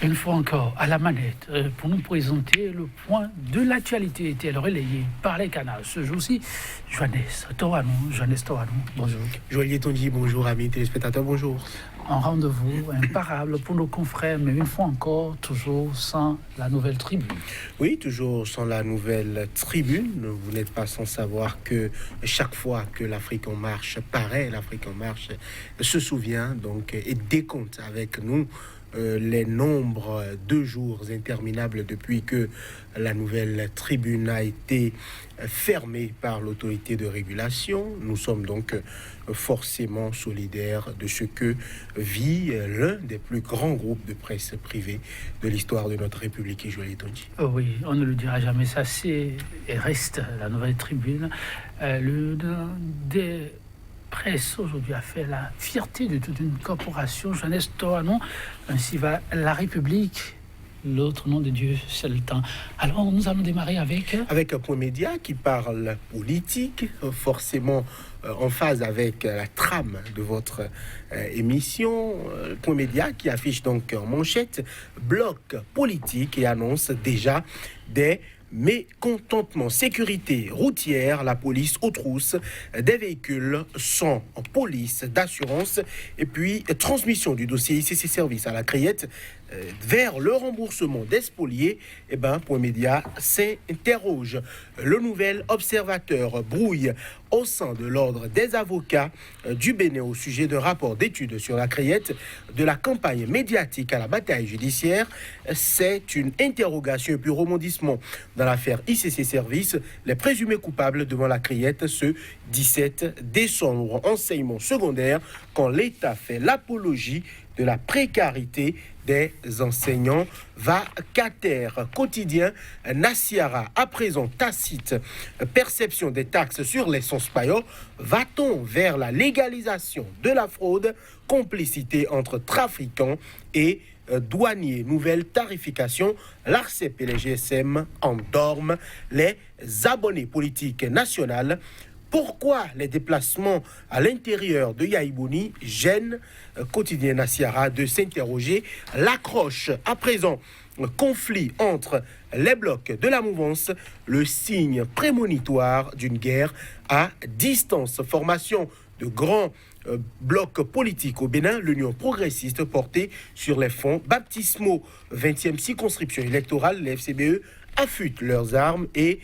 Une fois encore, à la manette, pour nous présenter le point de l'actualité était relayé par les canaux. Ce jour-ci, Johannes Toranou, bonjour. Joël Tonji, bonjour, amis téléspectateurs, bonjour. Un rendez-vous imparable pour nos confrères, mais une fois encore, toujours sans la nouvelle tribune. Oui, toujours sans la nouvelle tribune. Vous n'êtes pas sans savoir que chaque fois que l'Afrique en marche paraît, l'Afrique en marche se souvient donc et décompte avec nous les nombres de jours interminables depuis que la nouvelle tribune a été fermée par l'autorité de régulation. Nous sommes donc forcément solidaires de ce que vit l'un des plus grands groupes de presse privée de l'histoire de notre République, Joël Tonji. Oui, on ne le dira jamais, ça c'est et reste la nouvelle tribune. Des presse aujourd'hui a fait la fierté de toute une corporation, Johannes Toranou. Ainsi va la République, l'autre nom de Dieu, c'est le temps. Alors nous allons démarrer avec un point média qui parle politique, forcément en phase avec la trame de votre émission. Point média qui affiche donc en manchette bloc politique et annonce déjà des mécontentement. Sécurité routière, la police aux trousses, des véhicules sans police d'assurance et puis transmission du dossier ICC Service à la Criette vers le remboursement des spoliés. Point média s'interroge. Le nouvel observateur brouille au sein de l'ordre des avocats du Bénin au sujet d'un rapport d'étude sur la Criette de la campagne médiatique à la bataille judiciaire. C'est une interrogation et puis rebondissement dans l'affaire ICC Service. Les présumés coupables devant la Criette ce 17 décembre. Enseignement secondaire quand l'État fait l'apologie de la précarité des enseignants. Vacataire quotidien, Nassiara à présent tacite, perception des taxes sur l'essence paillot. Va-t-on vers la légalisation de la fraude, complicité entre trafiquants et douaniers, nouvelle tarification, l'ARCEP et les GSM endorment les abonnés politiques nationales. Pourquoi les déplacements à l'intérieur de Yaïbouni gênent quotidien Nassiara de s'interroger. L'accroche à présent, conflit entre les blocs de la mouvance, le signe prémonitoire d'une guerre à distance. Formation de grands blocs politiques au Bénin, l'Union progressiste portée sur les fonds baptismaux. 20e circonscription électorale, les FCBE affûtent leurs armes et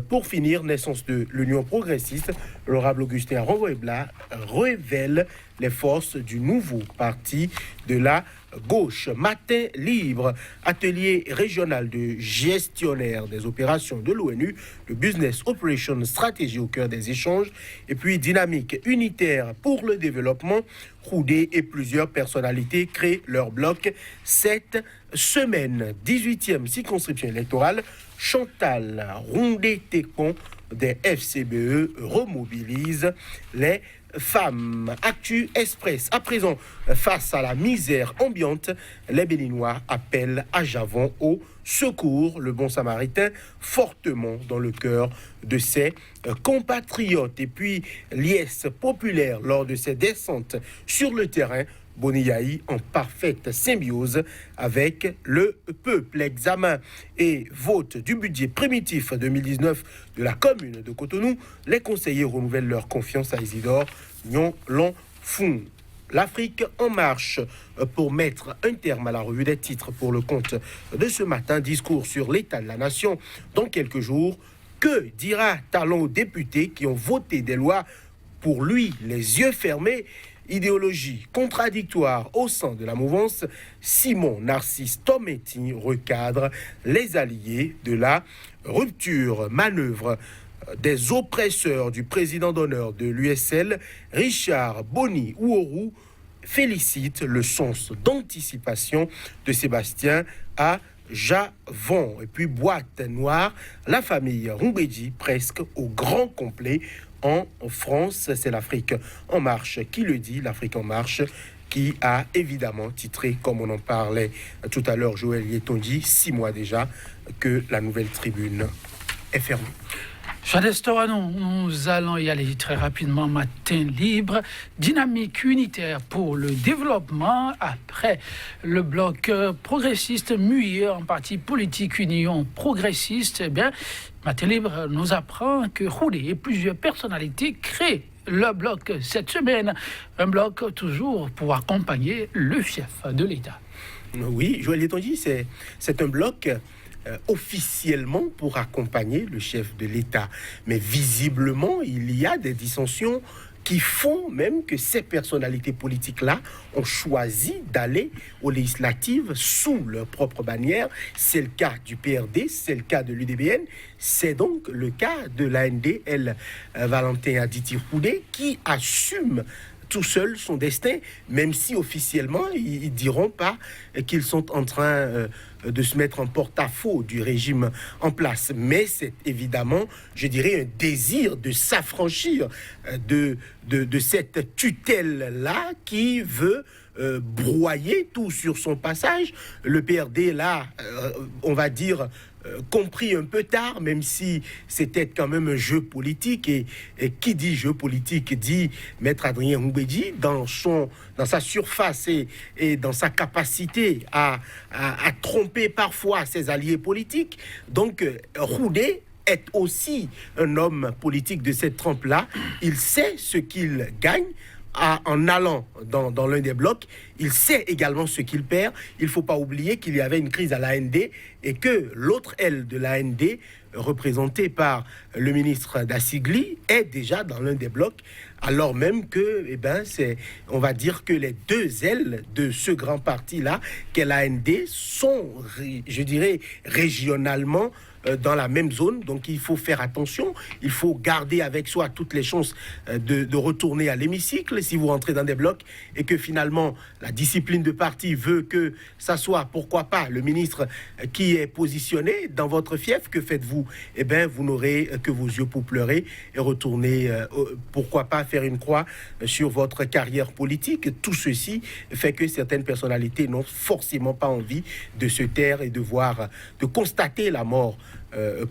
pour finir, naissance de l'Union progressiste, l'honorable Augustin Renvoyebla révèle les forces du nouveau parti de la gauche. Matin libre, atelier régional de gestionnaire des opérations de l'ONU, le Business Operation Stratégie au cœur des échanges, et puis dynamique unitaire pour le développement. Roudé et plusieurs personnalités créent leur bloc cette semaine. 18e circonscription électorale, Chantal Rondé-Técon des FCBE remobilise les femmes. Actu Express. À présent, face à la misère ambiante, les Béninois appellent à Javon au secours. Le bon samaritain fortement dans le cœur de ses compatriotes. Et puis, liesse populaire lors de ses descentes sur le terrain. Boniaï en parfaite symbiose avec le peuple. Examen et vote du budget primitif 2019 de la commune de Cotonou. Les conseillers renouvellent leur confiance à Isidore Nyon-Lonfou. L'Afrique en marche pour mettre un terme à la revue des titres pour le compte de ce matin. Discours sur l'état de la nation dans quelques jours. Que dira Talon aux députés qui ont voté des lois pour lui les yeux fermés? Idéologie contradictoire au sein de la mouvance, Simon Narcisse Tometti recadre les alliés de la rupture. Manœuvre des oppresseurs du président d'honneur de l'USL, Richard Boni Ouourou, félicite le sens d'anticipation de Sébastien à Javon. Et puis boîte noire, la famille Rumbedji presque au grand complet en France. C'est l'Afrique en marche qui le dit, l'Afrique en marche qui a évidemment titré, comme on en parlait tout à l'heure, Joël Yetonji, 6 mois déjà, que la nouvelle tribune est fermée. Johannes Torano, nous allons y aller très rapidement. Matin libre, dynamique unitaire pour le développement. Après le bloc progressiste muet en parti politique Union progressiste, eh bien, Matin libre nous apprend que Roulé et plusieurs personnalités créent le bloc cette semaine. Un bloc toujours pour accompagner le chef de l'État. Oui, Joël Etonji, c'est un bloc officiellement pour accompagner le chef de l'État. Mais visiblement, il y a des dissensions qui font même que ces personnalités politiques-là ont choisi d'aller aux législatives sous leur propre bannière. C'est le cas du PRD, c'est le cas de l'UDBN, c'est donc le cas de l'AND, Valentin Aditi Roulé, qui assume tout seul son destin, même si officiellement, ils ne diront pas qu'ils sont en train de se mettre en porte-à-faux du régime en place. Mais c'est évidemment, je dirais, un désir de s'affranchir de cette tutelle-là qui veut broyer tout sur son passage. Le PRD, là, on va dire, compris un peu tard, même si c'était quand même un jeu politique. Et qui dit jeu politique dit Maître Adrien Mbedji dans sa surface et dans sa capacité à tromper parfois ses alliés politiques. Donc, Roudé est aussi un homme politique de cette trempe-là. Il sait ce qu'il gagne en allant dans l'un des blocs. Il sait également ce qu'il perd. Il ne faut pas oublier qu'il y avait une crise à l'AND et que l'autre aile de l'AND, représentée par le ministre Dassigli, est déjà dans l'un des blocs, alors même que, on va dire que les deux ailes de ce grand parti-là, qu'est l'AND, sont, je dirais, régionalement dans la même zone. Donc il faut faire attention, il faut garder avec soi toutes les chances de retourner à l'hémicycle si vous rentrez dans des blocs et que finalement la discipline de parti veut que ça soit, pourquoi pas, le ministre qui est positionné dans votre fief. Que faites-vous? Vous n'aurez que vos yeux pour pleurer et retourner, pourquoi pas, faire une croix sur votre carrière politique. Tout ceci fait que certaines personnalités n'ont forcément pas envie de se taire et de constater la mort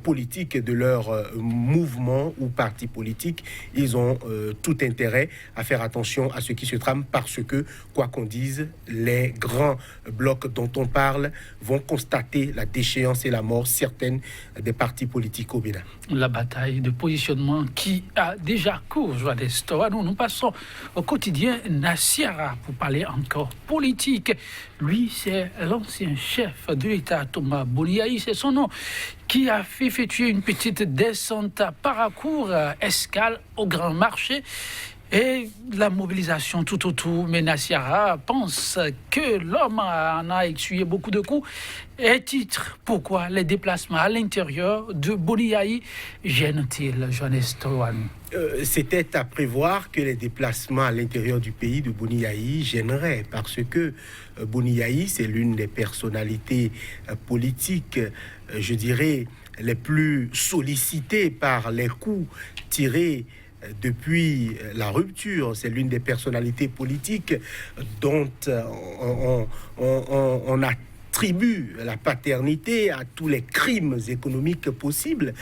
politique de leur mouvement ou parti politique. Ils ont tout intérêt à faire attention à ce qui se trame parce que, quoi qu'on dise, les grands blocs dont on parle vont constater la déchéance et la mort certaines des partis politiques au Bénin. La bataille de positionnement qui a déjà cours, Johannes Torano. Nous passons au quotidien Nassiara pour parler encore politique. Lui, c'est l'ancien chef de l'État, Thomas Boniaï, c'est son nom, qui a fait effectuer une petite descente à Paracourt, escale au Grand Marché. Et la mobilisation tout autour, mais Nassiara pense que l'homme en a essuyé beaucoup de coups. Et titre, pourquoi les déplacements à l'intérieur de Boniaï gênent-ils, Johannes Torano? C'était à prévoir que les déplacements à l'intérieur du pays de Boniaï gêneraient, parce que Boniaï, c'est l'une des personnalités politiques, je dirais, les plus sollicitées par les coups tirés depuis la rupture. C'est l'une des personnalités politiques dont on attribue la paternité à tous les crimes économiques possibles,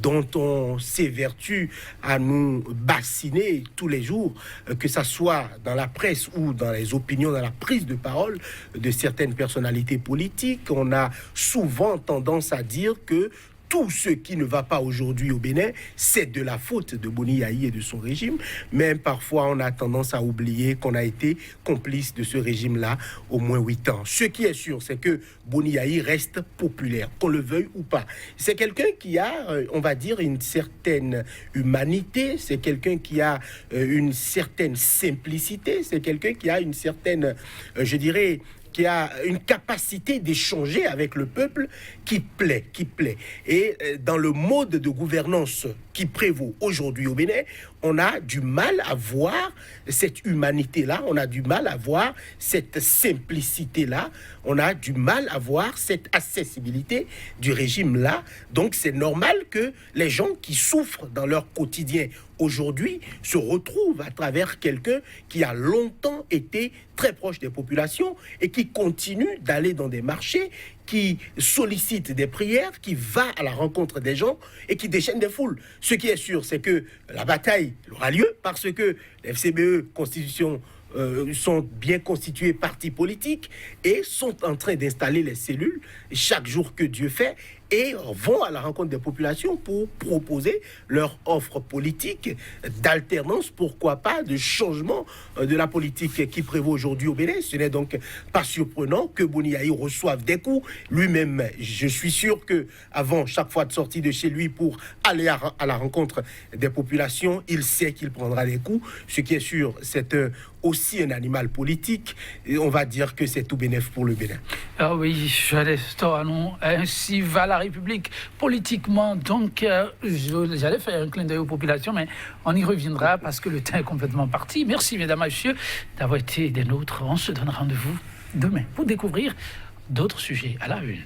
dont on s'évertue à nous bassiner tous les jours, que ça soit dans la presse ou dans les opinions, dans la prise de parole de certaines personnalités politiques. On a souvent tendance à dire que tout ce qui ne va pas aujourd'hui au Bénin, c'est de la faute de Boniaï et de son régime. Même parfois, on a tendance à oublier qu'on a été complice de ce régime-là au moins 8 ans. Ce qui est sûr, c'est que Boniaï reste populaire, qu'on le veuille ou pas. C'est quelqu'un qui a, on va dire, une certaine humanité, c'est quelqu'un qui a une certaine simplicité, c'est quelqu'un qui a une certaine, je dirais, qui a une capacité d'échanger avec le peuple qui plaît. Et dans le mode de gouvernance qui prévaut aujourd'hui au Bénin, on a du mal à voir cette humanité-là, on a du mal à voir cette simplicité-là, on a du mal à voir cette accessibilité du régime-là. Donc c'est normal que les gens qui souffrent dans leur quotidien aujourd'hui se retrouvent à travers quelqu'un qui a longtemps été très proche des populations et qui continue d'aller dans des marchés, qui sollicite des prières, qui va à la rencontre des gens et qui déchaîne des foules. Ce qui est sûr, c'est que la bataille aura lieu parce que les FCBE, Constitution, sont bien constitués partis politiques et sont en train d'installer les cellules chaque jour que Dieu fait et vont à la rencontre des populations pour proposer leur offre politique d'alternance, pourquoi pas, de changement de la politique qui prévaut aujourd'hui au Bénin. Ce n'est donc pas surprenant que Boni Yahi reçoive des coups. Lui-même, je suis sûr que avant chaque fois de sortie de chez lui pour aller à la rencontre des populations, il sait qu'il prendra des coups. Ce qui est sûr, c'est aussi un animal politique. Et on va dire que c'est tout bénéf pour le Bénin. Ah oui, ainsi va la République politiquement. Donc, j'allais faire un clin d'œil aux populations, mais on y reviendra parce que le temps est complètement parti. Merci, mesdames et messieurs, d'avoir été des nôtres. On se donne rendez-vous demain pour découvrir d'autres sujets à la une.